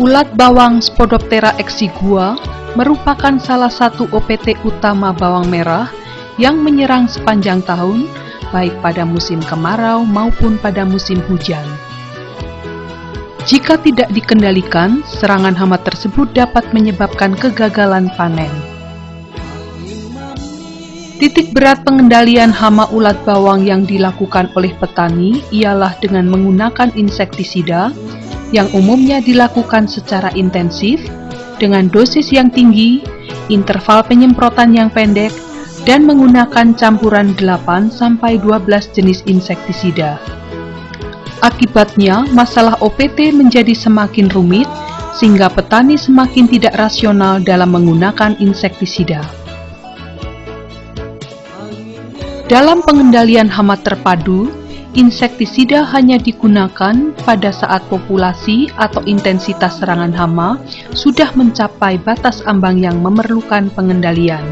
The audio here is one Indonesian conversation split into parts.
Ulat bawang Spodoptera exigua merupakan salah satu OPT utama bawang merah yang menyerang sepanjang tahun, baik pada musim kemarau maupun pada musim hujan. Jika tidak dikendalikan, serangan hama tersebut dapat menyebabkan kegagalan panen. Titik berat pengendalian hama ulat bawang yang dilakukan oleh petani ialah dengan menggunakan insektisida yang umumnya dilakukan secara intensif, dengan dosis yang tinggi, interval penyemprotan yang pendek, dan menggunakan campuran 8-12 jenis insektisida. Akibatnya, masalah OPT menjadi semakin rumit, sehingga petani semakin tidak rasional dalam menggunakan insektisida. Dalam pengendalian hama terpadu, insektisida hanya digunakan pada saat populasi atau intensitas serangan hama sudah mencapai batas ambang yang memerlukan pengendalian.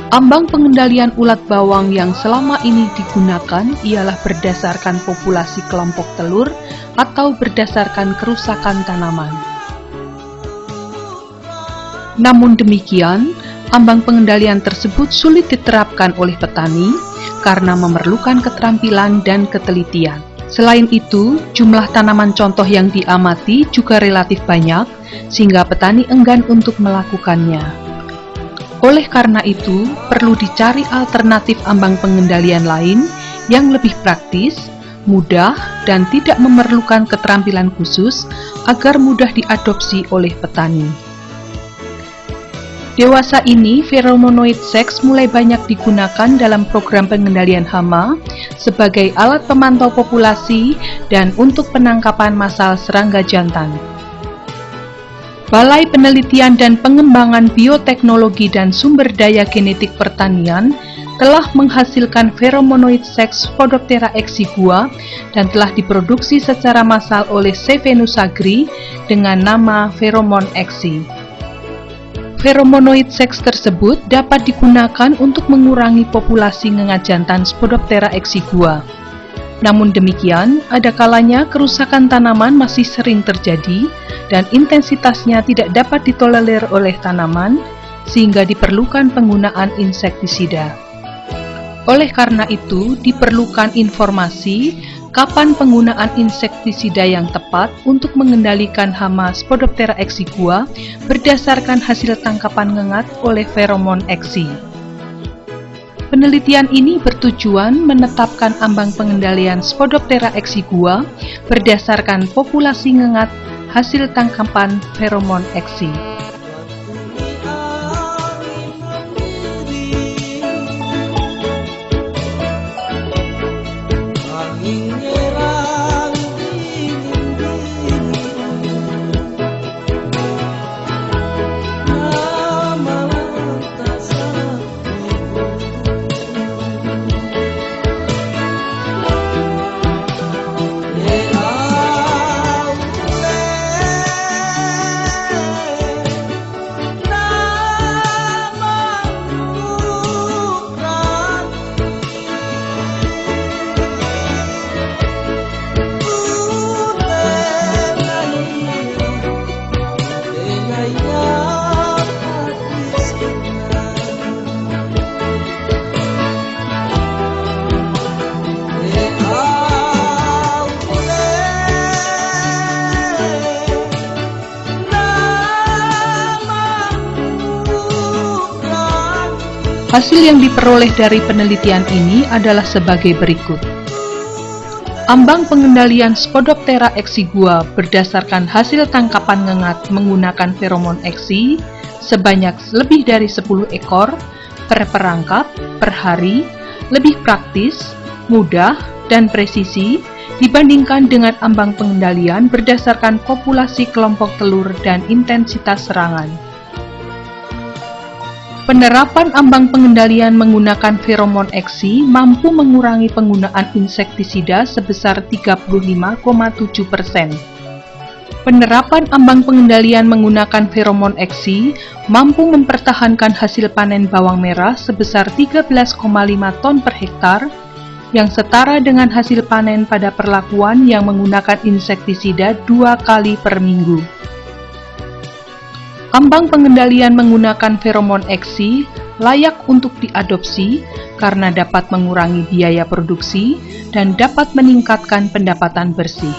Ambang pengendalian ulat bawang yang selama ini digunakan ialah berdasarkan populasi kelompok telur atau berdasarkan kerusakan tanaman. Namun demikian, ambang pengendalian tersebut sulit diterapkan oleh petani karena memerlukan keterampilan dan ketelitian. Selain itu, jumlah tanaman contoh yang diamati juga relatif banyak, sehingga petani enggan untuk melakukannya. Oleh karena itu, perlu dicari alternatif ambang pengendalian lain yang lebih praktis, mudah, dan tidak memerlukan keterampilan khusus agar mudah diadopsi oleh petani. Dewasa ini, feromonoid seks mulai banyak digunakan dalam program pengendalian hama sebagai alat pemantau populasi dan untuk penangkapan massal serangga jantan. Balai Penelitian dan Pengembangan Bioteknologi dan Sumber Daya Genetik Pertanian telah menghasilkan feromonoid seks Spodoptera exigua dan telah diproduksi secara massal oleh C. Venus agri dengan nama Feromon Exi. Feromonoid seks tersebut dapat digunakan untuk mengurangi populasi ngengat jantan Spodoptera exigua. Namun demikian, ada kalanya kerusakan tanaman masih sering terjadi dan intensitasnya tidak dapat ditolerir oleh tanaman, sehingga diperlukan penggunaan insektisida. Oleh karena itu, diperlukan informasi kapan penggunaan insektisida yang tepat untuk mengendalikan hama Spodoptera exigua berdasarkan hasil tangkapan ngengat oleh Feromon Exi. Penelitian ini bertujuan menetapkan ambang pengendalian Spodoptera exigua berdasarkan populasi ngengat hasil tangkapan Feromon Exi. Hasil yang diperoleh dari penelitian ini adalah sebagai berikut. Ambang pengendalian Spodoptera exigua berdasarkan hasil tangkapan ngengat menggunakan Feromon Exi sebanyak lebih dari 10 ekor per perangkap per hari, lebih praktis, mudah, dan presisi dibandingkan dengan ambang pengendalian berdasarkan populasi kelompok telur dan intensitas serangan. Penerapan ambang pengendalian menggunakan Feromon Exi mampu mengurangi penggunaan insektisida sebesar 35,7%. Penerapan ambang pengendalian menggunakan Feromon Exi mampu mempertahankan hasil panen bawang merah sebesar 13,5 ton per hektar yang setara dengan hasil panen pada perlakuan yang menggunakan insektisida 2 kali per minggu. Ambang pengendalian menggunakan feromon eksi layak untuk diadopsi karena dapat mengurangi biaya produksi dan dapat meningkatkan pendapatan bersih.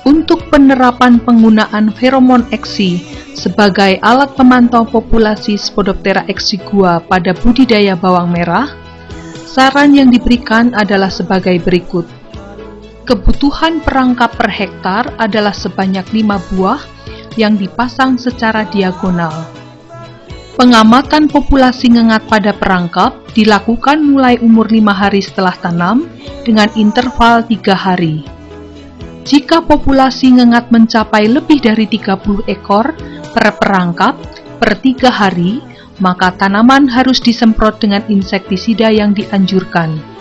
Untuk penerapan penggunaan feromon eksi sebagai alat pemantau populasi Spodoptera exigua pada budidaya bawang merah, saran yang diberikan adalah sebagai berikut. Kebutuhan perangkap per hektar adalah sebanyak 5 buah yang dipasang secara diagonal. Pengamatan populasi ngengat pada perangkap dilakukan mulai umur 5 hari setelah tanam dengan interval 3 hari. Jika populasi ngengat mencapai lebih dari 30 ekor per perangkap per 3 hari, maka tanaman harus disemprot dengan insektisida yang dianjurkan.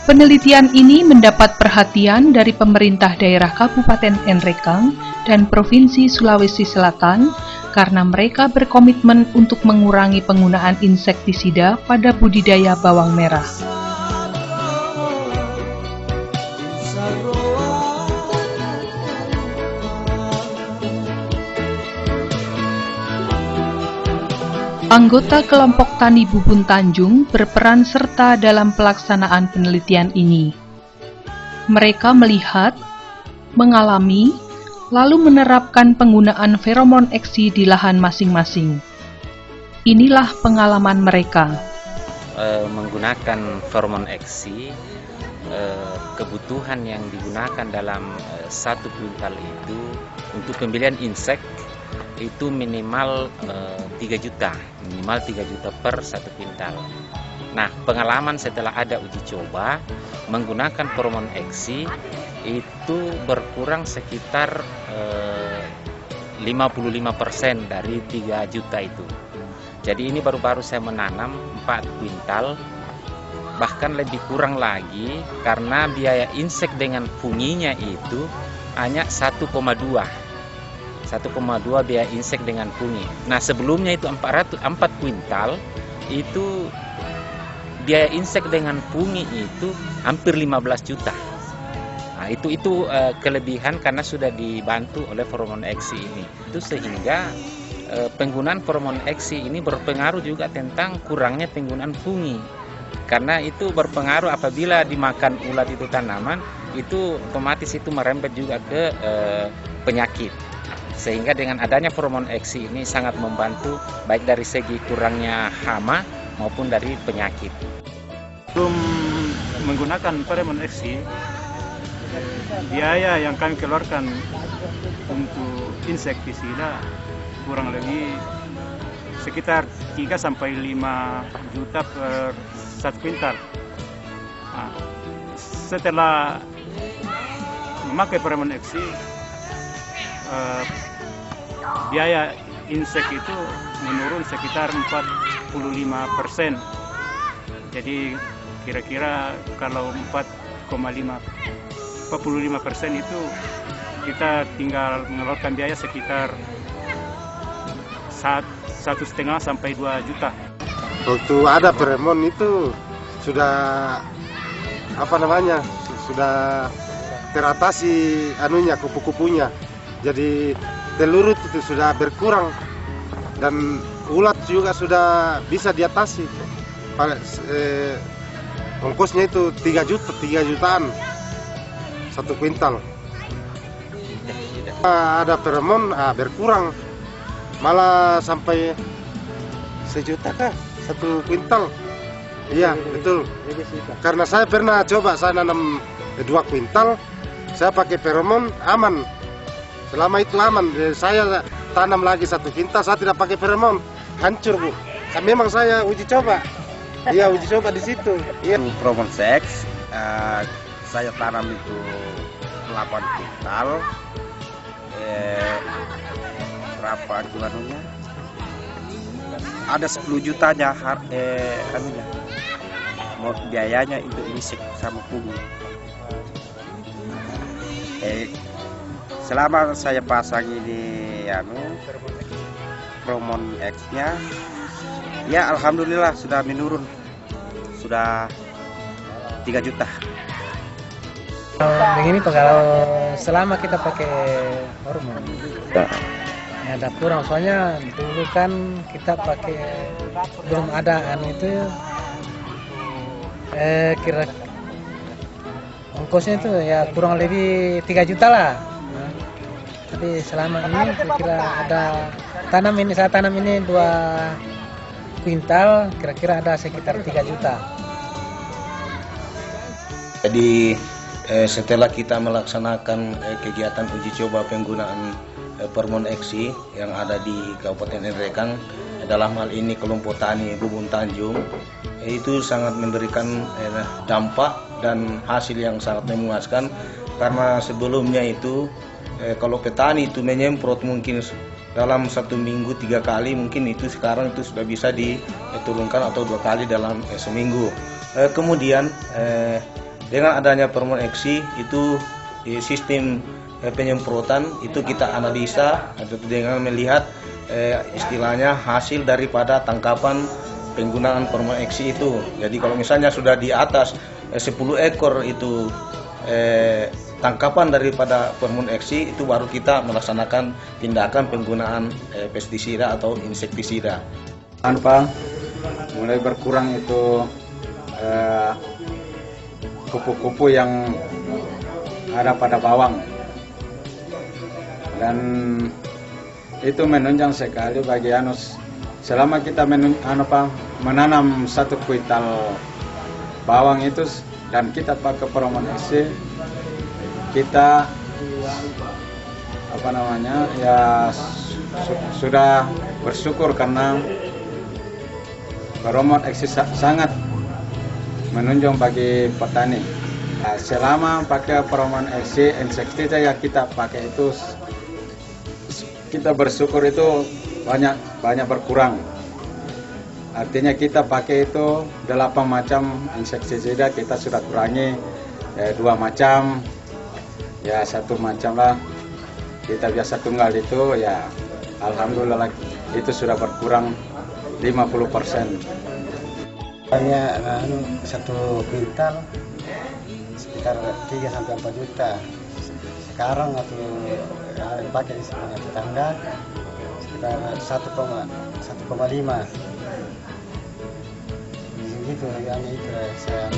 Penelitian ini mendapat perhatian dari pemerintah daerah Kabupaten Nrekang dan Provinsi Sulawesi Selatan karena mereka berkomitmen untuk mengurangi penggunaan insektisida pada budidaya bawang merah. Anggota kelompok tani Bubun Tanjung berperan serta dalam pelaksanaan penelitian ini. Mereka melihat, mengalami, lalu menerapkan penggunaan feromon eksi di lahan masing-masing. Inilah pengalaman mereka. Menggunakan feromon eksi, kebutuhan yang digunakan dalam 1 kuintal itu untuk pembelian insek itu minimal 3 juta per 1 kuintal. Nah, pengalaman setelah ada uji coba menggunakan feromon eksi itu berkurang sekitar 55% dari 3 juta itu. Jadi ini baru-baru saya menanam 4 kuintal, bahkan lebih kurang lagi karena biaya insek dengan funginya itu hanya 1,2 biaya insek dengan fungi. Nah, sebelumnya itu 4 kuintal itu biaya insek dengan fungi itu hampir 15 juta. Nah, itu kelebihan karena sudah dibantu oleh feromon eksi ini. Itu sehingga penggunaan feromon eksi ini berpengaruh juga tentang kurangnya penggunaan fungi. Karena itu berpengaruh apabila dimakan ulat itu tanaman, itu otomatis itu merembet juga ke penyakit. Sehingga dengan adanya feromon eksi ini sangat membantu baik dari segi kurangnya hama maupun dari penyakit. Sebelum menggunakan feromon eksi, biaya yang kami keluarkan untuk insektisida kurang lebih sekitar 3-5 juta per 1 kuintal. Nah, setelah memakai feromon eksi, biaya insek itu menurun sekitar 45%. Jadi kira-kira kalau 45% itu kita tinggal mengeluarkan biaya sekitar 1,5 sampai 2 juta. Waktu ada feromon itu sudah sudah teratasi kupu-kupunya. Jadi telur itu sudah berkurang dan ulat juga sudah bisa diatasi. Ongkosnya itu 3 jutaan 1 kuintal. Ada feromon berkurang, malah sampai 1 juta kah 1 kuintal. Iya betul. Karena saya pernah coba, saya nanam 2 kuintal, saya pakai feromon aman. Selama itu aman. Saya tanam lagi 1 kuintal, saya tidak pakai feromon, hancur Bu. Memang saya uji coba. Iya uji coba di situ. Iya. Feromon Sex, saya tanam itu 8 kuintal. Berapa bulannya? Ada 10 jutanya biayanya itu insek sama fungi. Selama saya pasang ini Promon X-nya, ya alhamdulillah sudah menurun, sudah 3 juta. Begini Pak, kalau selama kita pakai hormon ya ada kurang, soalnya dulu kan kita pakai belum ada itu kira ongkosnya itu ya kurang lebih 3 juta lah. Tapi selama ini kira-kira ada saya tanam ini 2 kuintal, kira-kira ada sekitar 3 juta. Jadi setelah kita melaksanakan kegiatan uji coba penggunaan Permon Eksi yang ada di Kabupaten Nrekang, dalam hal ini kelompok tani Bubun Tanjung, itu sangat memberikan dampak dan hasil yang sangat memuaskan, karena sebelumnya itu kalau petani itu menyemprot mungkin dalam 1 minggu 3 kali, mungkin itu sekarang itu sudah bisa diturunkan atau 2 kali dalam seminggu. Kemudian dengan adanya Permon Eksi itu sistem penyemprotan itu kita analisa dengan melihat istilahnya hasil daripada tangkapan penggunaan Permon Eksi itu. Jadi kalau misalnya sudah di atas 10 ekor itu tangkapan daripada Permon Eksi, itu baru kita melaksanakan tindakan penggunaan pestisida atau insektisida. Tanpa mulai berkurang itu kupu-kupu yang ada pada bawang, dan itu menunjang sekali bagi selama kita menanam 1 kuintal bawang itu dan kita pakai Permon Eksi, kita sudah bersyukur karena Permon Eksi sangat menunjang bagi petani. Nah, selama pakai Permon Eksi, insektisida yang kita pakai itu, kita bersyukur itu banyak berkurang. Artinya kita pakai itu 8 macam insektisida, kita sudah kurangi 2 macam, ya 1 macam lah. Kita biasa tunggal itu, ya alhamdulillah itu sudah berkurang 50%. Banyak 1 kuintal sekitar 3-4 juta. Sekarang atau yang pakai di sekitar tetangga sekitar 1,5. Gitu yang itu saya